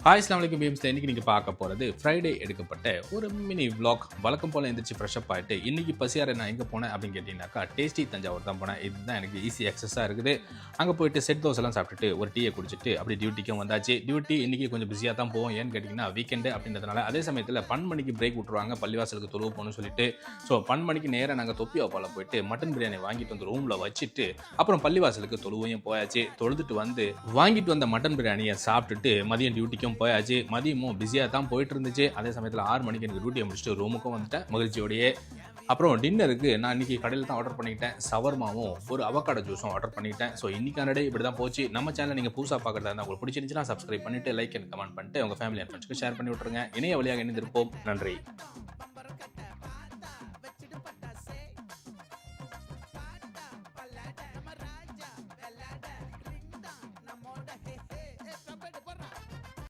Hi அஸ்ஸலாமு அலைக்கும் beams. இன்னைக்கு நீங்க பார்க்க போறது ஃப்ரைடே எடுக்கப்பட்ட ஒரு மினி vlog. வழக்கம் போல எந்திரிச்சு ஃப்ரெஷ் அப் ஆயிட்டு இன்னைக்கு பசியார நான் எங்க போனேன் அப்படின்னு கேட்டீங்கன்னாக்கா டேஸ்டி தஞ்சாவூர் தான் போனேன். இதுதான் எனக்கு ஈஸி ஆக்சஸாக இருக்குது. அங்கே போயிட்டு செட் தோசைலாம் சாப்பிட்டுட்டு ஒரு டீயை குடிச்சிட்டு அப்படி டியூட்டிக்கும் வந்தாச்சு. டியூட்டி இன்னைக்கு கொஞ்சம் பிஸியாக தான் போவோம். ஏன்னு கேட்டிங்கன்னா வீக்கெண்டு அப்படின்றதுனால. அதே சமயத்தில் 12 மணிக்கு பிரேக் விட்டுருவாங்க பள்ளிவாசலுக்கு தொழுவு போகணும்னு சொல்லிட்டு. ஸோ 12 மணிக்கு நேராக நாங்கள் தொப்பியாப்பால போயிட்டு மட்டன் பிரியாணி வாங்கிட்டு வந்து ரூமில் வச்சுட்டு அப்புறம் பள்ளிவாசலுக்கு தொழுவையும் போயாச்சு. தொழுதுட்டு வந்து வாங்கிட்டு வந்த மட்டன் பிரியாணியை சாப்பிட்டுட்டு மதியம் டியூட்டிக்கும் போயாச்சு. மதியமும் பிஸியாக தான் போயிட்டு இருந்துச்சு. அதே சமயத்தில் 6 மணிக்கு எனக்கு டியூட்டியை முடிச்சுட்டு ரூமுக்கும் வந்துட்டேன் மகிழ்ச்சியோடையே. அப்புறம் டின்னருக்கு நான் இன்னைக்கு கடையில் தான் ஆர்டர் பண்ணிக்கிட்டேன். சவர்மாவும் ஒரு அவக்காடோ ஜூஸும் ஆர்டர் பண்ணிக்கிட்டேன். ஸோ இன்னைக்கான டே இப்படி தான் போச்சு. நம்ம சேனல் நீங்கள் புதுசாக பார்க்குறதா இருந்தால் உங்களுக்கு பிடிச்சிருந்துச்சுன்னா சப்ஸ்கிரைப் பண்ணிட்டு லைக் அண்ட் கமெண்ட் பண்ணிட்டு உங்கள் ஃபேமிலி அண்ட் ஃப்ரெண்ட்ஸ்க்கு ஷேர் பண்ணி விட்டுருங்க. இணைய வழியாக இணைந்திருப்போம். நன்றி.